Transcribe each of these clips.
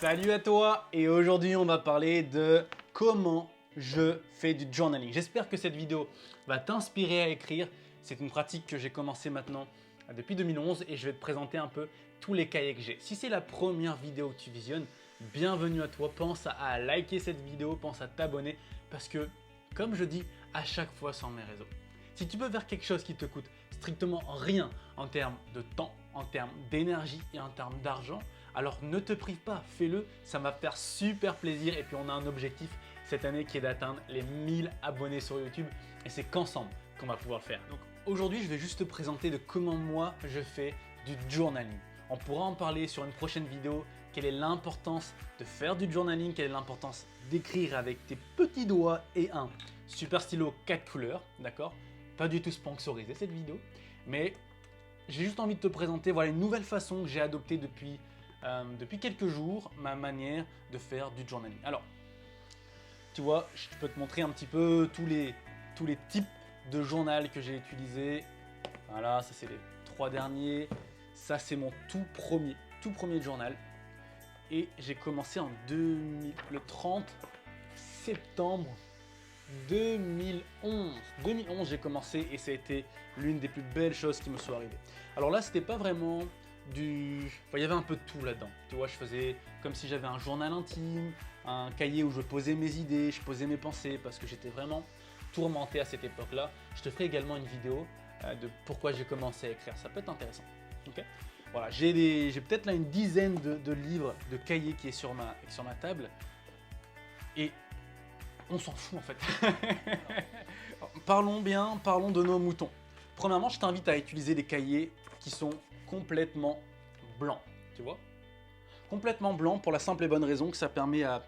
Salut à toi et aujourd'hui on va parler de comment je fais du journaling. J'espère que cette vidéo va t'inspirer à écrire. C'est une pratique que j'ai commencé maintenant depuis 2011 et je vais te présenter un peu tous les cahiers que j'ai. Si c'est la première vidéo que tu visionnes, bienvenue à toi. Pense à liker cette vidéo, pense à t'abonner parce que comme je dis à chaque fois sur mes réseaux, si tu peux faire quelque chose qui te coûte strictement rien en termes de temps, en termes d'énergie et en termes d'argent, alors ne te prive pas, fais-le, ça va faire super plaisir et puis on a un objectif cette année qui est d'atteindre les 1000 abonnés sur YouTube et c'est qu'ensemble qu'on va pouvoir le faire. Donc aujourd'hui je vais juste te présenter de comment moi je fais du journaling. On pourra en parler sur une prochaine vidéo, quelle est l'importance de faire du journaling, quelle est l'importance d'écrire avec tes petits doigts et un super stylo 4 couleurs, d'accord? Pas du tout sponsorisé cette vidéo, mais j'ai juste envie de te présenter voilà, une nouvelle façon que j'ai adoptée depuis quelques jours, ma manière de faire du journaling. Alors, tu vois, je peux te montrer un petit peu tous les types de journal que j'ai utilisés. Voilà, ça c'est les 3 derniers. Ça c'est mon tout premier journal. Et j'ai commencé le 30 septembre 2011. 2011 j'ai commencé et ça a été l'une des plus belles choses qui me sont arrivées. Alors là c'était pas vraiment il y avait un peu de tout là-dedans. Tu vois, je faisais comme si j'avais un journal intime, un cahier où je posais mes idées, je posais mes pensées parce que j'étais vraiment tourmenté à cette époque-là. Je te ferai également une vidéo de pourquoi j'ai commencé à écrire. Ça peut être intéressant. Okay, voilà, j'ai peut-être là une dizaine de livres, de cahiers qui est sur ma table et on s'en fout en fait. Parlons de nos moutons. Premièrement, je t'invite à utiliser des cahiers qui sont complètement blancs, tu vois. Complètement blanc pour la simple et bonne raison que ça permet à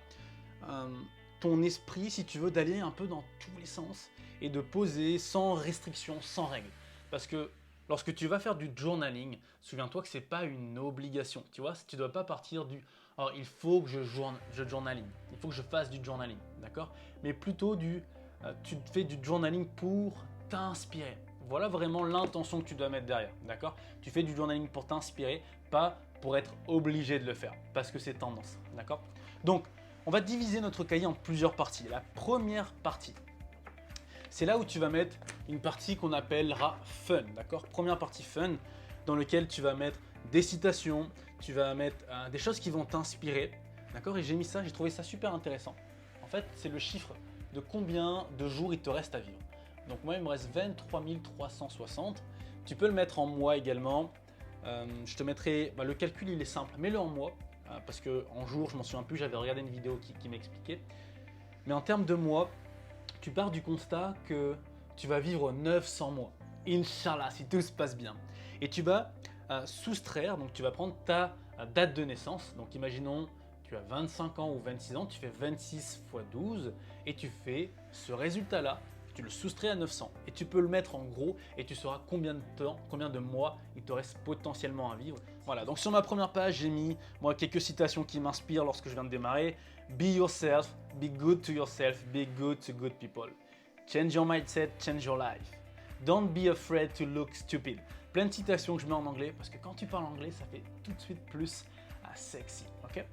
ton esprit, si tu veux, d'aller un peu dans tous les sens et de poser sans restriction, sans règle. Parce que lorsque tu vas faire du journaling, souviens-toi que ce n'est pas une obligation, tu vois. Tu ne dois pas partir du « oh, il faut que je journaling, il faut que je fasse du journaling », d'accord. Mais plutôt tu fais du journaling pour t'inspirer. Voilà vraiment l'intention que tu dois mettre derrière, d'accord. Tu fais du journaling pour t'inspirer, pas pour être obligé de le faire, parce que c'est tendance, d'accord. Donc, on va diviser notre cahier en plusieurs parties. La première partie, c'est là où tu vas mettre une partie qu'on appellera fun, d'accord. Première partie fun, dans laquelle tu vas mettre des citations, tu vas mettre des choses qui vont t'inspirer, d'accord. Et j'ai mis ça, j'ai trouvé ça super intéressant. En fait, c'est le chiffre de combien de jours il te reste à vivre. Donc moi, il me reste 23 360. Tu peux le mettre en mois également. Je te mettrai, le calcul il est simple, mets-le en mois, parce qu'en jours, je m'en souviens plus, j'avais regardé une vidéo qui m'expliquait. Mais en termes de mois, tu pars du constat que tu vas vivre 900 mois. Inch'Allah, si tout se passe bien. Et tu vas soustraire, donc tu vas prendre ta date de naissance. Donc imaginons, tu as 25 ans ou 26 ans, tu fais 26 x 12 et tu fais ce résultat-là. Tu le soustrais à 900 et tu peux le mettre en gros et tu sauras combien de temps, combien de mois il te reste potentiellement à vivre. Voilà, donc sur ma première page, j'ai mis moi quelques citations qui m'inspirent lorsque je viens de démarrer. Be yourself, be good to yourself, be good to good people. Change your mindset, change your life. Don't be afraid to look stupid. Plein de citations que je mets en anglais parce que quand tu parles anglais, ça fait tout de suite plus sexy, ok.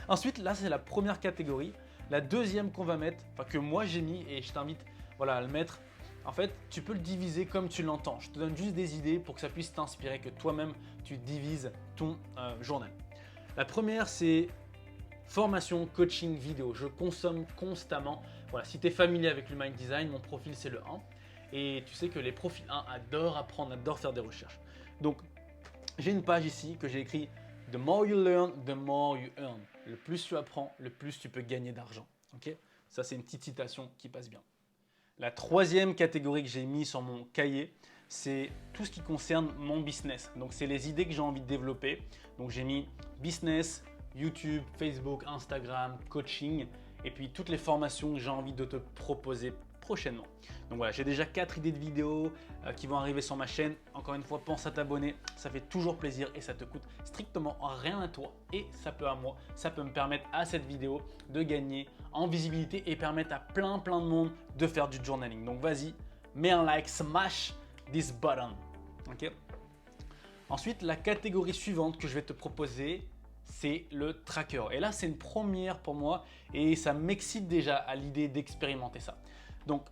Ensuite, là c'est la première catégorie. La deuxième qu'on va mettre, que moi j'ai mis et je t'invite à le mettre, en fait tu peux le diviser comme tu l'entends. Je te donne juste des idées pour que ça puisse t'inspirer, que toi-même tu divises ton journal. La première c'est formation, coaching, vidéo. Je consomme constamment. Voilà, si tu es familier avec l'Human Design, mon profil c'est le 1. Et tu sais que les profils 1 adorent apprendre, adorent faire des recherches. Donc j'ai une page ici que j'ai écrit The more you learn, the more you earn. Le plus tu apprends, le plus tu peux gagner d'argent. Okay, ça, c'est une petite citation qui passe bien. La troisième catégorie que j'ai mis sur mon cahier, c'est tout ce qui concerne mon business. Donc, c'est les idées que j'ai envie de développer. Donc, j'ai mis business, YouTube, Facebook, Instagram, coaching et puis toutes les formations que j'ai envie de te proposer prochainement. Donc voilà, j'ai déjà 4 idées de vidéos qui vont arriver sur ma chaîne. Encore une fois, pense à t'abonner, ça fait toujours plaisir et ça te coûte strictement rien à toi et ça peut me permettre à cette vidéo de gagner en visibilité et permettre à plein de monde de faire du journaling. Donc vas-y, mets un like, smash this button. Okay. Ensuite, la catégorie suivante que je vais te proposer, c'est le tracker. Et là, c'est une première pour moi et ça m'excite déjà à l'idée d'expérimenter ça. Donc,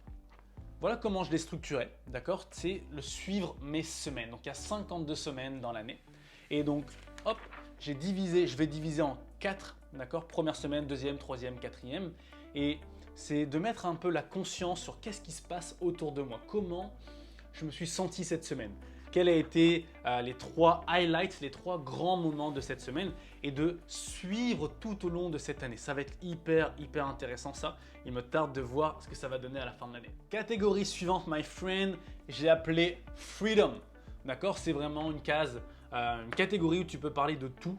voilà comment je l'ai structuré, d'accord? C'est le suivre mes semaines. Donc, il y a 52 semaines dans l'année. Et donc, hop, je vais diviser en 4, d'accord? Première semaine, deuxième, troisième, quatrième. Et c'est de mettre un peu la conscience sur qu'est-ce qui se passe autour de moi. Comment je me suis senti cette semaine. Quels ont été les 3 highlights, les 3 grands moments de cette semaine et de suivre tout au long de cette année. Ça va être hyper intéressant ça. Il me tarde de voir ce que ça va donner à la fin de l'année. Catégorie suivante, my friend, j'ai appelé Freedom. D'accord? C'est vraiment une case, une catégorie où tu peux parler de tout.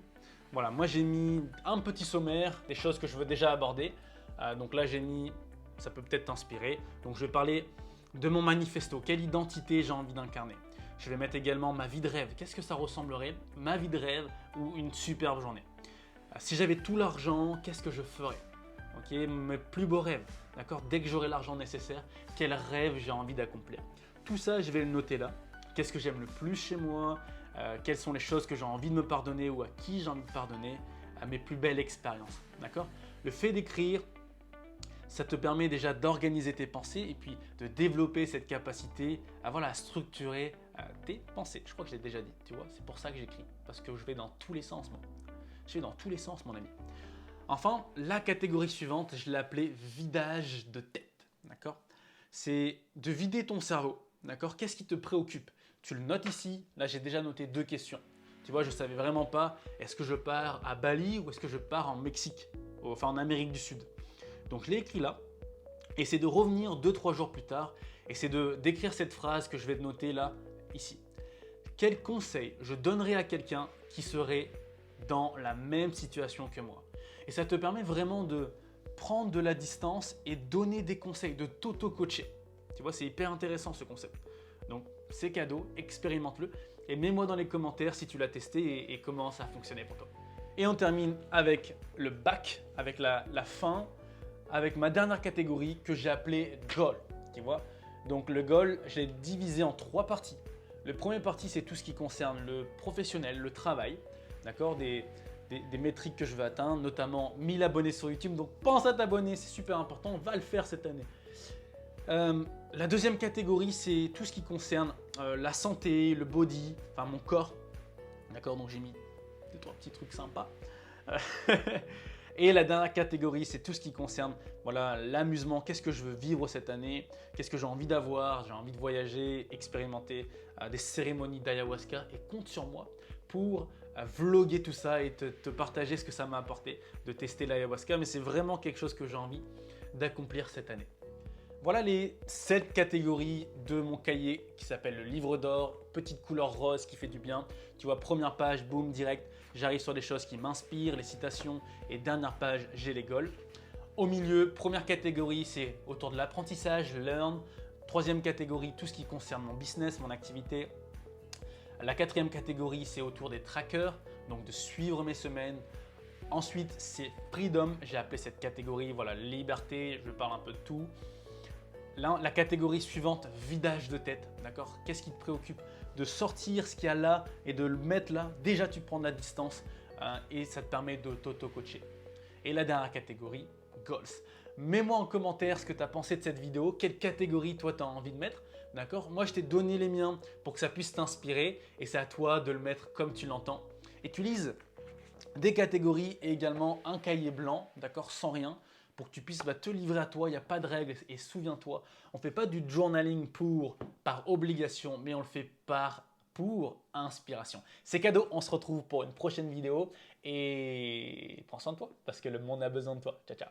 Voilà, moi j'ai mis un petit sommaire, des choses que je veux déjà aborder. Donc là j'ai mis, ça peut peut-être t'inspirer. Donc je vais parler de mon manifesto, quelle identité j'ai envie d'incarner. Je vais mettre également ma vie de rêve. Qu'est-ce que ça ressemblerait, ma vie de rêve ou une superbe journée? Si j'avais tout l'argent, qu'est-ce que je ferais? Ok, mes plus beaux rêves. D'accord? Dès que j'aurai l'argent nécessaire, quel rêve j'ai envie d'accomplir? Tout ça, je vais le noter là. Qu'est-ce que j'aime le plus chez moi? Quelles sont les choses que j'ai envie de me pardonner ou à qui j'ai envie de pardonner? À mes plus belles expériences. D'accord? Le fait d'écrire, ça te permet déjà d'organiser tes pensées et puis de développer cette capacité à, voilà, à structurer tes pensées. Je crois que je l'ai déjà dit, tu vois, c'est pour ça que j'écris, parce que je vais dans tous les sens, moi. Je vais dans tous les sens, mon ami. Enfin, la catégorie suivante, je l'ai appelée vidage de tête, d'accord? C'est de vider ton cerveau, d'accord? Qu'est-ce qui te préoccupe? Tu le notes ici, là j'ai déjà noté 2 questions. Tu vois, je ne savais vraiment pas, est-ce que je pars à Bali ou est-ce que je pars en Mexique, enfin en Amérique du Sud? Donc je l'ai écrit là, et c'est de revenir 2-3 jours plus tard, et c'est d'écrire cette phrase que je vais te noter là, ici. Quel conseil je donnerais à quelqu'un qui serait dans la même situation que moi? Et ça te permet vraiment de prendre de la distance et donner des conseils, de t'auto-coacher. Tu vois, c'est hyper intéressant ce concept. Donc c'est cadeau, expérimente-le, et mets-moi dans les commentaires si tu l'as testé et comment ça a fonctionné pour toi. Et on termine avec le bac, avec la fin, avec ma dernière catégorie que j'ai appelée goal, tu vois. Donc le goal, je l'ai divisé en 3 parties. Le premier partie, c'est tout ce qui concerne le professionnel, le travail, d'accord, des métriques que je veux atteindre, notamment 1000 abonnés sur YouTube. Donc pense à t'abonner, c'est super important, on va le faire cette année. La deuxième catégorie, c'est tout ce qui concerne la santé, le body, enfin mon corps, d'accord. Donc j'ai mis 2-3 petits trucs sympas. Et la dernière catégorie, c'est tout ce qui concerne, voilà, l'amusement. Qu'est-ce que je veux vivre cette année? Qu'est-ce que j'ai envie d'avoir? J'ai envie de voyager, expérimenter des cérémonies d'ayahuasca, et compte sur moi pour vlogger tout ça et te partager ce que ça m'a apporté de tester l'ayahuasca. Mais c'est vraiment quelque chose que j'ai envie d'accomplir cette année. Voilà les 7 catégories de mon cahier qui s'appelle le livre d'or, petite couleur rose qui fait du bien. Tu vois, première page, boum, direct, j'arrive sur des choses qui m'inspirent, les citations, et dernière page, j'ai les goals. Au milieu, première catégorie, c'est autour de l'apprentissage, learn. Troisième catégorie, tout ce qui concerne mon business, mon activité. La quatrième catégorie, c'est autour des trackers, donc de suivre mes semaines. Ensuite, c'est freedom, j'ai appelé cette catégorie, voilà, liberté, je parle un peu de tout. Là, la catégorie suivante, vidage de tête, d'accord? Qu'est-ce qui te préoccupe? De sortir ce qu'il y a là et de le mettre là. Déjà, tu prends de la distance et ça te permet de t'auto-coacher. Et la dernière catégorie, goals. Mets-moi en commentaire ce que tu as pensé de cette vidéo, quelle catégorie toi tu as envie de mettre, d'accord? Moi, je t'ai donné les miens pour que ça puisse t'inspirer et c'est à toi de le mettre comme tu l'entends. Utilise des catégories et également un cahier blanc, d'accord, sans rien, pour que tu puisses te livrer à toi. Il n'y a pas de règles et souviens-toi, on ne fait pas du journaling par obligation, mais on le fait pour inspiration. C'est cadeau, on se retrouve pour une prochaine vidéo et prends soin de toi parce que le monde a besoin de toi. Ciao, ciao.